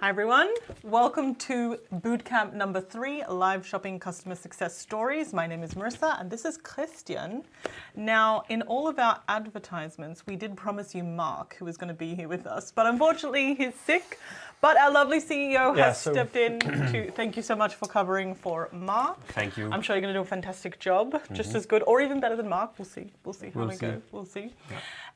Hi everyone, welcome to Bootcamp number 3, Live Shopping Customer Success Stories. My name is Marissa and this is Christian. Now, in all of our advertisements, we did promise you Mark, who was going to be here with us, but unfortunately he's sick. But our lovely CEO has stepped in to thank you so much for covering for Mark. Thank you. I'm sure you're going to do a fantastic job, just as good or even better than Mark. We'll see. We'll see how we go. We'll see.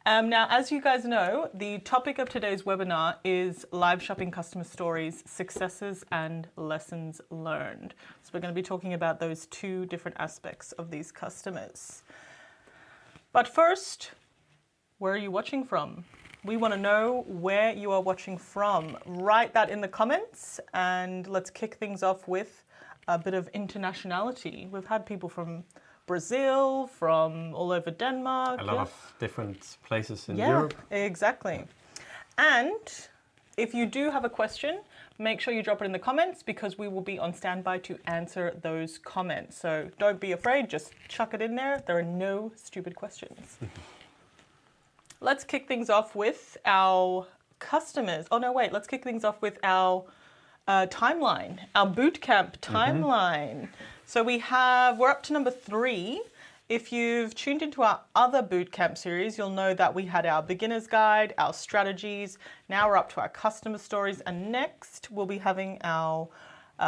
Yeah. Now, as you guys know, the topic of today's webinar is live shopping customer stories, successes and lessons learned. So we're going to be talking about those two different aspects of these customers. But first, where are you watching from? We want to know where you are watching from. Write that in the comments and let's kick things off with a bit of internationality. We've had people from Brazil, from all over Denmark. A lot of different places in Europe. Exactly. And if you do have a question, make sure you drop it in the comments because we will be on standby to answer those comments. So don't be afraid, just chuck it in there. There are no stupid questions. Let's kick things off with our customers. Oh no, wait, let's kick things off with our timeline, our bootcamp timeline. So we're up to number 3. If you've tuned into our other bootcamp series, you'll know that we had our beginner's guide, our strategies. Now we're up to our customer stories. And next we'll be having our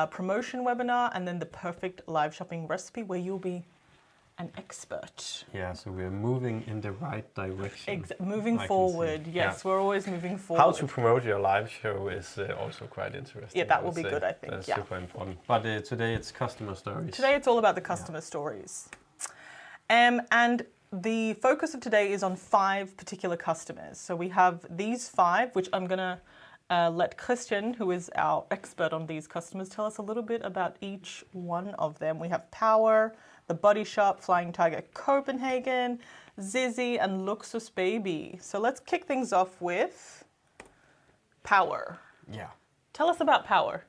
promotion webinar and then the perfect live shopping recipe where you'll be an expert. Yeah, so we're moving in the right direction. Moving forward, yes, we're always moving forward. How to promote your live show is also quite interesting. Yeah, that will be good, I think. That's super important. But today it's customer stories. Today it's all about the customer stories. And the focus of today is on 5 particular customers. So we have these 5, which I'm going to let Christian, who is our expert on these customers, tell us a little bit about each one of them. We have Power, The Body Shop, Flying Tiger Copenhagen, Zizzi, and Luksusbaby. So let's kick things off with Power. Yeah. Tell us about Power.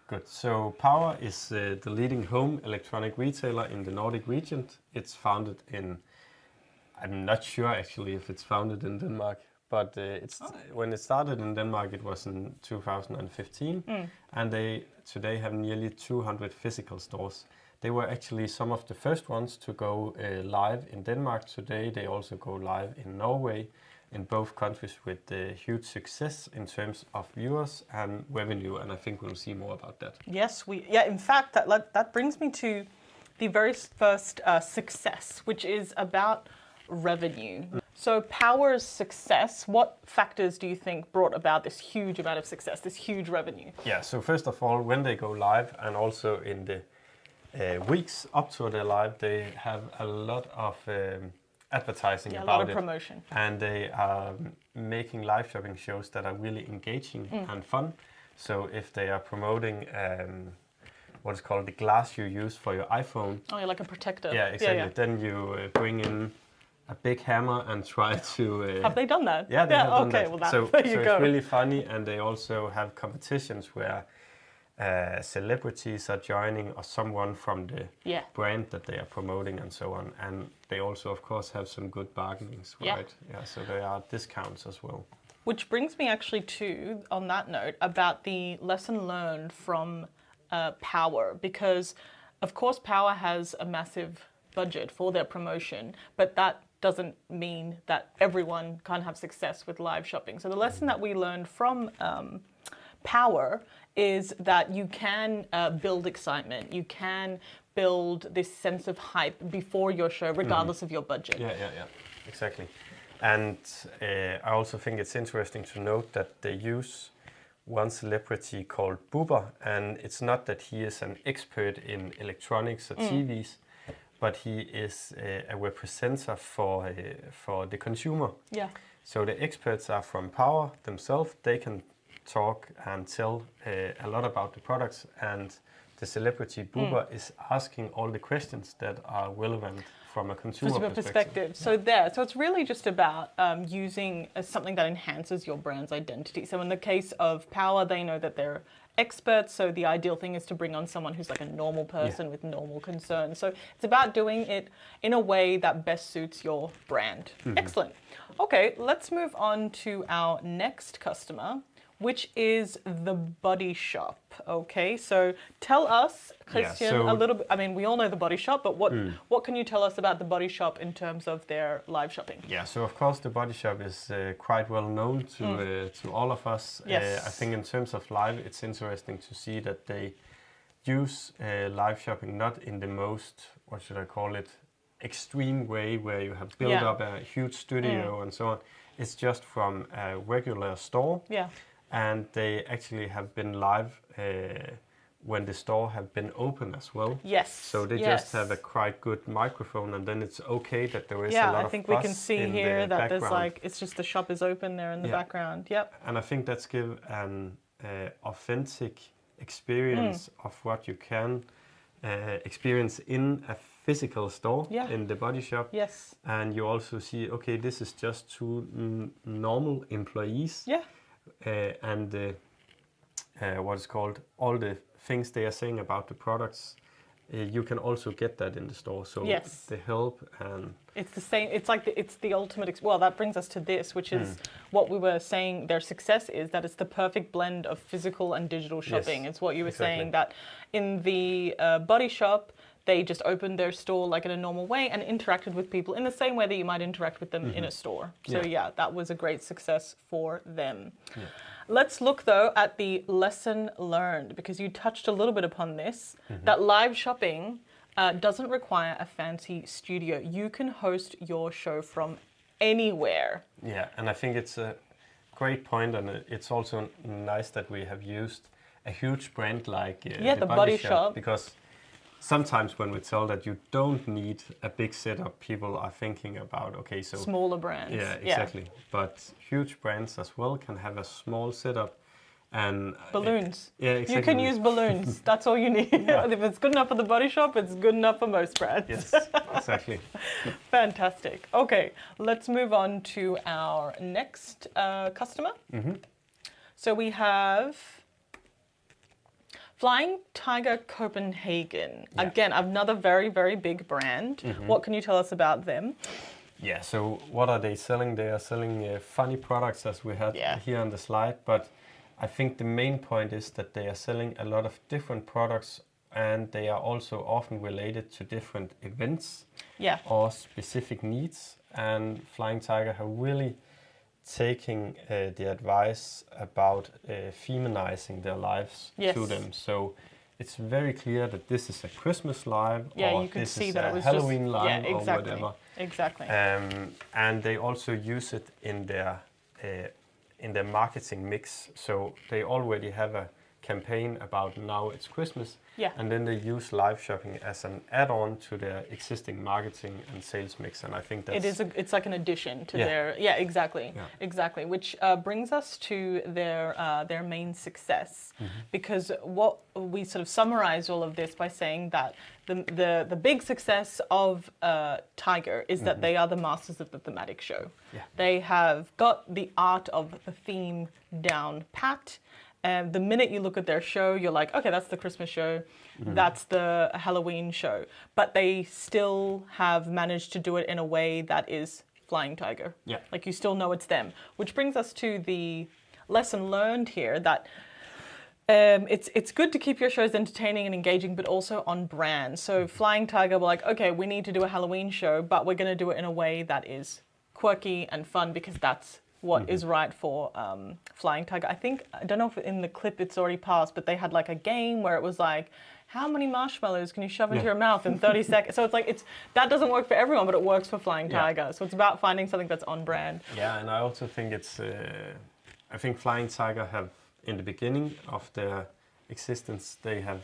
Good. So Power is the leading home electronic retailer in the Nordic region. It's founded in, I'm not sure actually if it's founded in Denmark, but when it started in Denmark, it was in 2015, and they today have nearly 200 physical stores. They were actually some of the first ones to go live in Denmark. Today they also go live in Norway, in both countries with huge success in terms of viewers and revenue, and I think we'll see more about that. Yes, in fact, that brings me to the very first success, which is about revenue. So Power's success, what factors do you think brought about this huge amount of success, this huge revenue? Yeah, so first of all, when they go live and also in the weeks up to their live, they have a lot of advertising about it. A lot of promotion. And they are making live shopping shows that are really engaging and fun. So if they are promoting what is called the glass you use for your iPhone. Oh, yeah, like a protector. Yeah, exactly. Yeah. Then you bring in a big hammer and try to... have they done that? Yeah, they have done that. Well, so there you go. It's really funny, and they also have competitions where celebrities are joining or someone from the brand that they are promoting and so on. And they also, of course, have some good bargainings, right? Yeah, so there are discounts as well. Which brings me actually to, on that note, about the lesson learned from Power. Because, of course, Power has a massive budget for their promotion, but that doesn't mean that everyone can have success with live shopping. So the lesson that we learned from Power is that you can build excitement. You can build this sense of hype before your show, regardless of your budget. Yeah, exactly. And I also think it's interesting to note that they use one celebrity called Bubber, and it's not that he is an expert in electronics or TVs, but he is a representative for the consumer. Yeah. So the experts are from Power themselves. They can talk and tell a lot about the products, and the celebrity Bubber is asking all the questions that are relevant from a consumer perspective. So it's really just about using something that enhances your brand's identity. So in the case of Power, they know that they're experts, so the ideal thing is to bring on someone who's like a normal person with normal concerns. So it's about doing it in a way that best suits your brand. Excellent. Okay, let's move on to our next customer, which is the Body Shop. Okay, so tell us, Christian, a little bit. I mean, we all know the Body Shop, but what can you tell us about the Body Shop in terms of their live shopping? Yeah, so of course the Body Shop is quite well known to all of us. Yes. I think in terms of live, it's interesting to see that they use live shopping not in the most, what should I call it, extreme way where you have built up a huge studio and so on. It's just from a regular store. Yeah. And they actually have been live when the store have been open as well. Yes. So they just have a quite good microphone, and then it's okay that there is a lot of buzz. Yeah, I think we can see here that there's like, it's just the shop is open there in the background. Yep. And I think that's give an authentic experience of what you can experience in a physical store, in the Body Shop. Yes. And you also see, okay, this is just two normal employees. Yeah. And what is called, all the things they are saying about the products, you can also get that in the store. So the help and it's the same. It's like it's the ultimate. Well, that brings us to this, which is what we were saying. Their success is that it's the perfect blend of physical and digital shopping. It's what you were saying, that in the Body Shop, they just opened their store like in a normal way and interacted with people in the same way that you might interact with them in a store. So that was a great success for them. Yeah. Let's look though at the lesson learned, because you touched a little bit upon this, that live shopping doesn't require a fancy studio. You can host your show from anywhere. Yeah, and I think it's a great point, and it's also nice that we have used a huge brand like the Body Shop, because sometimes when we tell that you don't need a big setup, people are thinking about, okay, so smaller brands. Yeah, exactly. Yeah. But huge brands as well can have a small setup and balloons. Exactly. You can use balloons. That's all you need. Yeah. If it's good enough for the Body Shop, it's good enough for most brands. Yes, exactly. Fantastic. Okay, let's move on to our next customer. So we have Flying Tiger Copenhagen. Yeah. Again, another very, very big brand. What can you tell us about them? Yeah, so what are they selling? They are selling funny products, as we had here on the slide. But I think the main point is that they are selling a lot of different products, and they are also often related to different events or specific needs. And Flying Tiger have really taking the advice about feminizing their lives to them. So it's very clear that this is a Christmas live, or you can this see is that a it was Halloween just, live, or whatever. Exactly. And they also use it in their marketing mix. So they already have a campaign about now it's Christmas, and then they use live shopping as an add-on to their existing marketing and sales mix. And I think that's it's like an addition to their exactly, which brings us to their main success, because what we sort of summarize all of this by saying that the big success of Tiger is that they are the masters of the thematic show. They have got the art of the theme down pat. The minute you look at their show, you're like, okay, that's the Christmas show, that's the Halloween show. But they still have managed to do it in a way that is Flying Tiger. Yeah. Like you still know it's them. Which brings us to the lesson learned here, that it's good to keep your shows entertaining and engaging, but also on brand. So Flying Tiger were like, okay, we need to do a Halloween show, but we're going to do it in a way that is quirky and fun, because that's what is right for Flying Tiger. I don't know if in the clip it's already passed, but they had like a game where it was like, how many marshmallows can you shove into your mouth in 30 seconds? So it's like, that doesn't work for everyone, but it works for Flying Tiger. So it's about finding something that's on brand. Yeah, and I also think I think Flying Tiger have, in the beginning of their existence, they have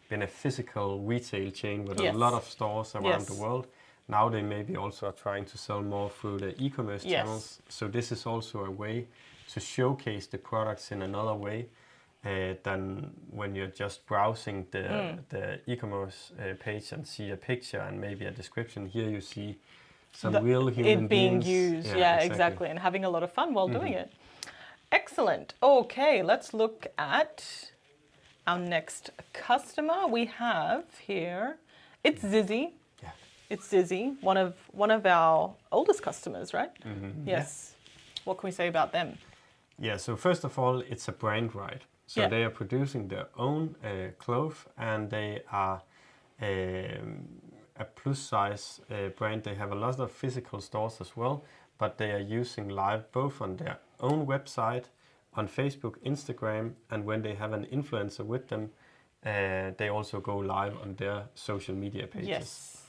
been a physical retail chain with a lot of stores around the world. Now they maybe also are trying to sell more through the e-commerce channels. So this is also a way to showcase the products in another way than when you're just browsing the e-commerce page and see a picture and maybe a description. Here you see some real human beings. Being used, exactly. And having a lot of fun while doing it. Excellent. Okay, let's look at our next customer. We have here, it's Zizzi. It's Zizzi, one of our oldest customers, right? Yes. Yeah. What can we say about them? Yeah, so first of all, it's a brand, right? So they are producing their own clothes, and they are a plus size brand. They have a lot of physical stores as well, but they are using live both on their own website, on Facebook, Instagram, and when they have an influencer with them, they also go live on their social media pages. Yes.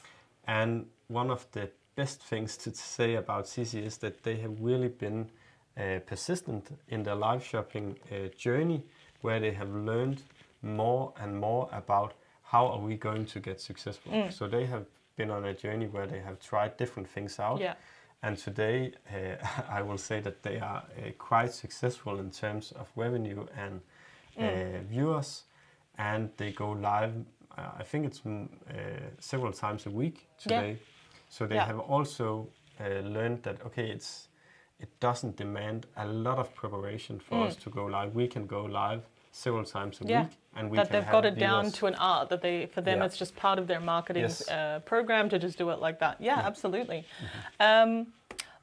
And one of the best things to say about Zizzi is that they have really been persistent in their live shopping journey, where they have learned more and more about how are we going to get successful. So they have been on a journey where they have tried different things out. Yeah. And today, I will say that they are quite successful in terms of revenue and viewers, and they go live, I think it's several times a week today. Yeah. So they have also learned that, okay, it doesn't demand a lot of preparation for us to go live. We can go live several times a week, and we that can they've have got it viewers. down to an art, that for them it's just part of their marketing program to just do it like that. Yeah, absolutely.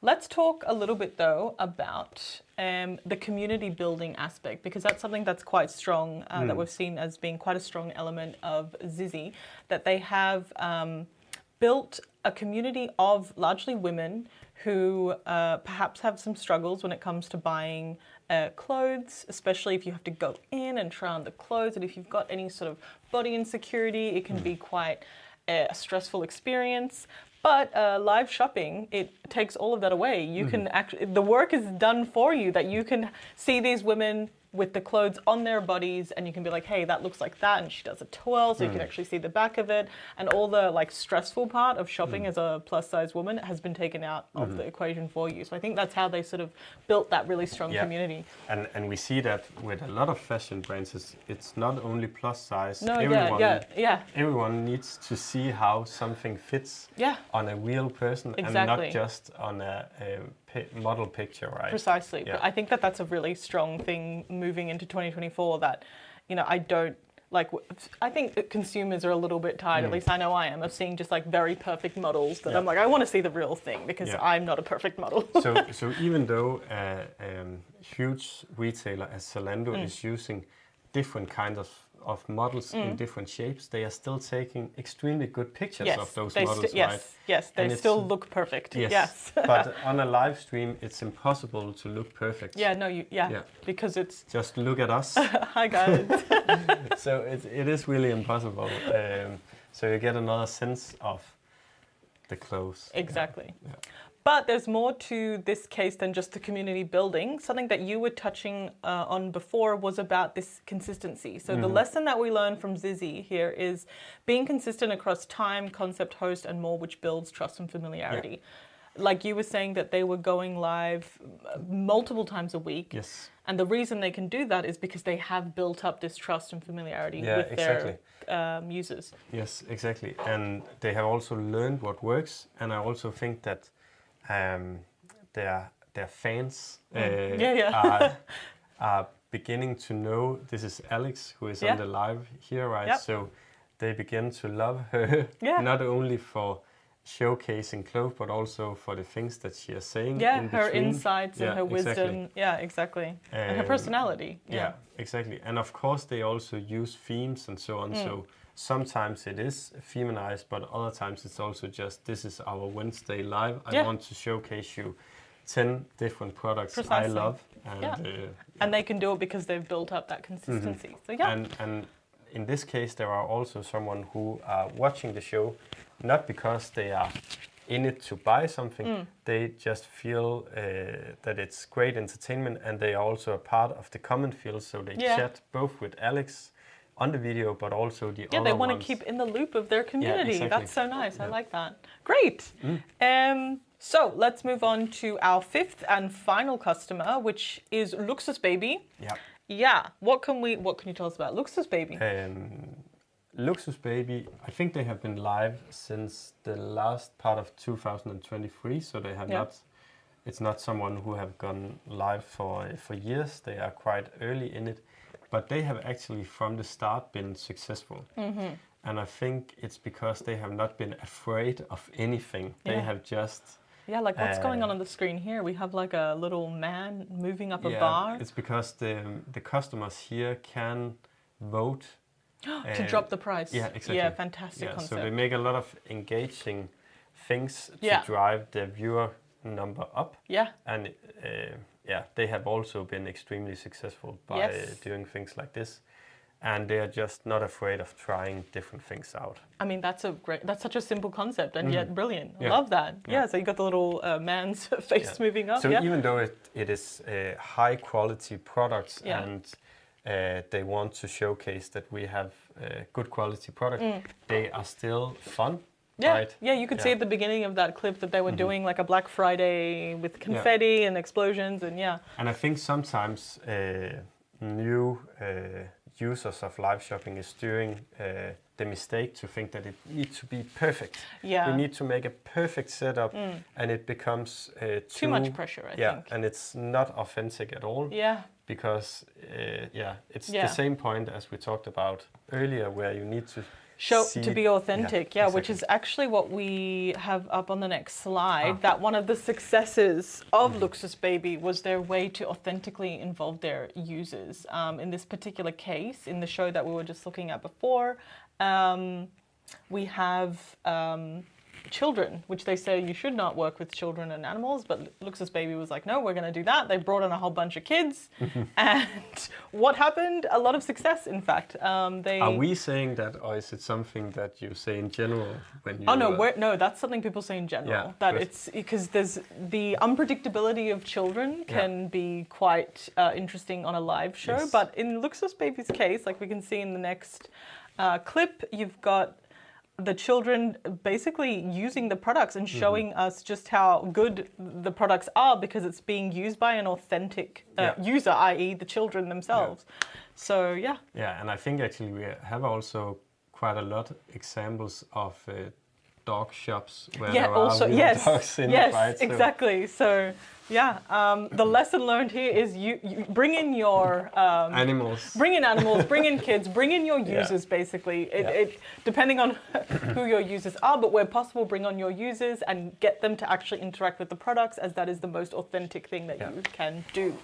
Let's talk a little bit though about the community building aspect, because that's something that's quite strong, that we've seen as being quite a strong element of Zizzi, that they have built a community of largely women who perhaps have some struggles when it comes to buying clothes, especially if you have to go in and try on the clothes, and if you've got any sort of body insecurity, it can be quite a stressful experience. But live shopping, it takes all of that away. You can actually, the work is done for you, that you can see these women with the clothes on their bodies, and you can be like, hey, that looks like that, and she does it twirl, so you can actually see the back of it, and all the like stressful part of shopping as a plus size woman has been taken out of the equation for you. So I think that's how they sort of built that really strong community. And we see that with a lot of fashion brands, it's not only plus size. No, everyone needs to see how something fits on a real person, and not just on a model picture, right? Precisely. But I think that that's a really strong thing moving into 2024, that, you know, I think consumers are a little bit tired, at least I know I am, of seeing just like very perfect models that I'm like, I want to see the real thing, because I'm not a perfect model. so even though a huge retailer as Zalando is using different kinds of models in different shapes, they are still taking extremely good pictures of those models, right? Yes, they still look perfect. Yes. But on a live stream, it's impossible to look perfect. Because it's... Just look at us. Hi, guys. So it is really impossible. So you get another sense of the clothes. Exactly. Yeah. But there's more to this case than just the community building. Something that you were touching on before was about this consistency. So the lesson that we learned from Zizzi here is being consistent across time, concept, host, and more, which builds trust and familiarity. Yeah. Like you were saying that they were going live multiple times a week. Yes. And the reason they can do that is because they have built up this trust and familiarity with their users. Yes, exactly. And they have also learned what works. And I also think that their fans are beginning to know. This is Alex, who is on the live here, right? Yep. So they begin to love her, not only for showcasing clothes, but also for the things that she is saying. Yeah, her insights and her wisdom. Exactly. Yeah, exactly. And her personality. Yeah, exactly. And of course, they also use themes and so on. So sometimes it is feminized, but other times it's also just, this is our Wednesday live. I want to showcase you 10 different products I love. And, and they can do it because they've built up that consistency. So And in this case, there are also someone who are watching the show, not because they are in it to buy something, they just feel that it's great entertainment, and they are also a part of the comment field, so they chat both with Alex on the video, but also the other ones. Yeah, they want to keep in the loop of their community. Yeah, exactly. That's so nice. I like that. Great. So let's move on to our fifth and final customer, which is Luksusbaby. Yeah. Yeah. What can you tell us about Luksusbaby? Luksusbaby, I think they have been live since the last part of 2023, so they have not. It's not someone who have gone live for years. They are quite early in it. But they have actually, from the start, been successful. And I think it's because they have not been afraid of anything. They have just Yeah, like what's going on the screen here? We have like a little man moving up a bar. It's because the customers here can vote to drop the price. Yeah, exactly. Yeah, fantastic concept. So they make a lot of engaging things to drive the viewer number up. Yeah. And they have also been extremely successful by doing things like this. And they are just not afraid of trying different things out. I mean, that's such a simple concept and yet brilliant. I love that. Yeah, so you got the little man's face moving up. So even though it is high quality products and they want to showcase that we have good quality product, they are still fun. Yeah, right? Yeah, you could see at the beginning of that clip that they were doing like a Black Friday with confetti and explosions and And I think sometimes new users of live shopping is doing the mistake to think that it needs to be perfect. Yeah. We need to make a perfect setup and it becomes too much pressure, I think. And it's not authentic at all. Yeah. Because it's the same point as we talked about earlier where you need to to be authentic, exactly. Which is actually what we have up on the next slide, that one of the successes of Luksusbaby was their way to authentically involve their users. In this particular case, in the show that we were just looking at before, we have children, which they say you should not work with children and animals, but Luksusbaby was like, no, we're going to do that. They brought in a whole bunch of kids. And what happened? A lot of success, in fact. Are we saying that, or is it something that you say in general when you... Oh, no, no, that's something people say in general. Yeah, that it's because there's the unpredictability of children can be quite interesting on a live show. Yes. But in Luksusbaby's case, like we can see in the next clip, you've got the children basically using the products and showing us just how good the products are because it's being used by an authentic user, i.e. the children themselves. Yeah. So, yeah. Yeah, and I think actually we have also quite a lot of examples of dog shops where there are dogs in it, right? Exactly. So, the lesson learned here is you bring in your animals. Bring in animals, bring in kids, bring in your users, basically. It depending on who your users are, but where possible, bring on your users and get them to actually interact with the products, as that is the most authentic thing that you can do.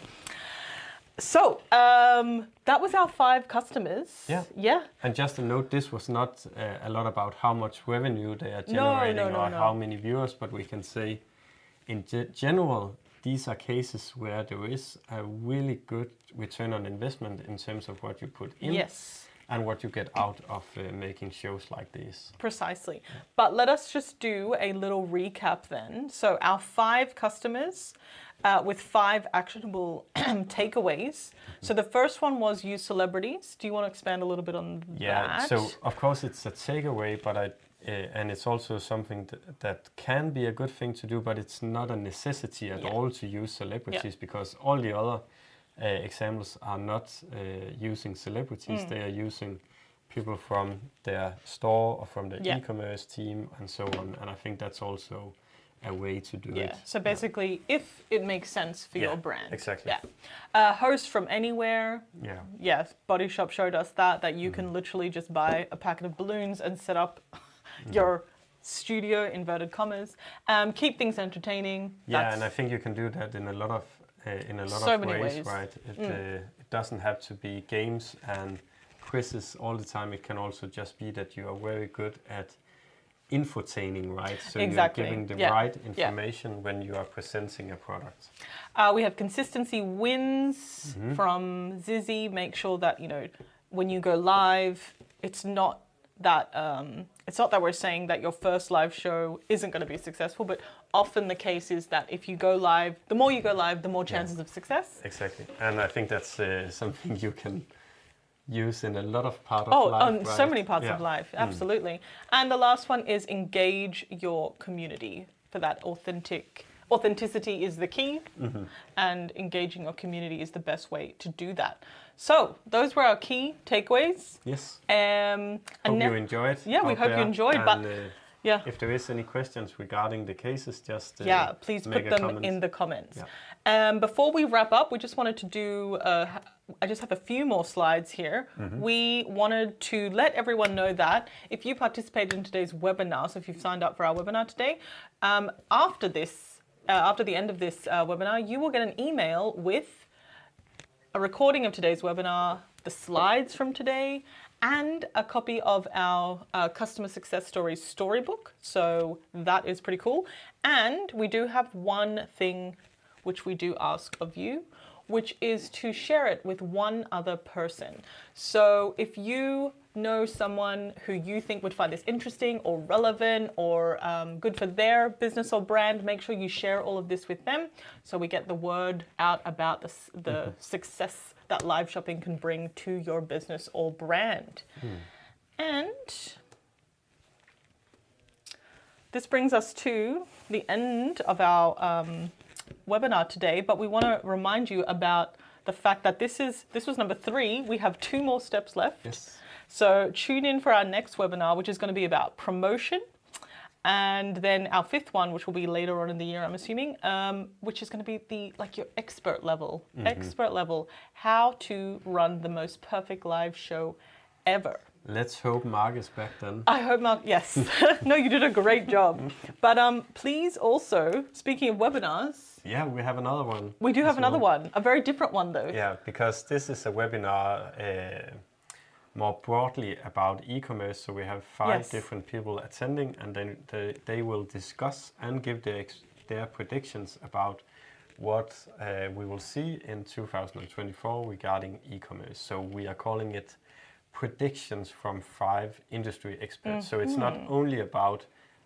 So, that was our 5 customers. Yeah. And just a note, this was not a lot about how much revenue they are generating how many viewers, but we can say in general, these are cases where there is a really good return on investment in terms of what you put in and what you get out of making shows like these. Precisely. But let us just do a little recap then. So our 5 customers with 5 actionable takeaways. So the first one was use celebrities. Do you want to expand a little bit on that? Yeah, so of course it's a takeaway, but and it's also something that can be a good thing to do, but it's not a necessity at all to use celebrities because all the other examples are not using celebrities. They are using people from their store or from the e-commerce team and so on. And I think that's also a way to do it. So basically, if it makes sense for your brand. Exactly. Host from anywhere. Yes, Body Shop showed us that you can literally just buy a packet of balloons and set up your studio, inverted commas. Keep things entertaining. And I think you can do that in a lot of ways, right? It doesn't have to be games and quizzes all the time. It can also just be that you are very good at infotaining, right? So you're giving the right information when you are presenting a product. We have consistency wins from Zizzi. Make sure that, when you go live, it's not that we're saying that your first live show isn't going to be successful, but often the case is that if you go live, the more you go live, the more chances of success. Exactly. And I think that's something you can use in a lot of parts of life. On so many parts of life, absolutely. And the last one is engage your community. For that authenticity is the key, and engaging your community is the best way to do that. So those were our key takeaways. Yes. Hope you enjoyed. Yeah, we hope you enjoyed. And, if there is any questions regarding the cases, just please put them in the comments. Before we wrap up, we just wanted to do. I just have a few more slides here. We wanted to let everyone know that if you participated in today's webinar, so if you've signed up for our webinar today, after this after the end of this webinar, you will get an email with a recording of today's webinar, the slides from today, and a copy of our customer success stories storybook. So that is pretty cool. And we do have one thing which we do ask of you, which is to share it with one other person. So if you know someone who you think would find this interesting or relevant or good for their business or brand, make sure you share all of this with them so we get the word out about the success that live shopping can bring to your business or brand. And this brings us to the end of our webinar today, but we want to remind you about the fact that this was number 3. We have 2 more steps left. Yes. So tune in for our next webinar, which is going to be about promotion, and then our 5th one, which will be later on in the year, I'm assuming, which is going to be your expert level, how to run the most perfect live show ever. Let's hope Mark is back then. I hope Mark, yes. No, you did a great job. But please also, speaking of webinars. Yeah, we have another one. We do have another one, a very different one though. Yeah, because this is a webinar more broadly about e-commerce. So we have 5 different people attending, and then they will discuss and give their predictions about what we will see in 2024 regarding e-commerce. So we are calling it predictions from 5 industry experts. So it's not only about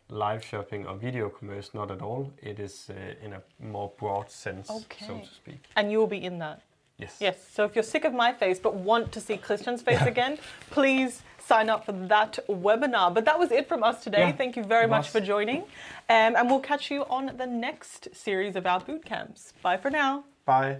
live shopping or video commerce, not at all. It is in a more broad sense, so to speak. And you will be in that? Yes. Yes. So if you're sick of my face but want to see Christian's face again, please sign up for that webinar. But that was it from us today. Thank you very much for joining. And we'll catch you on the next series of our boot camps. Bye for now. Bye.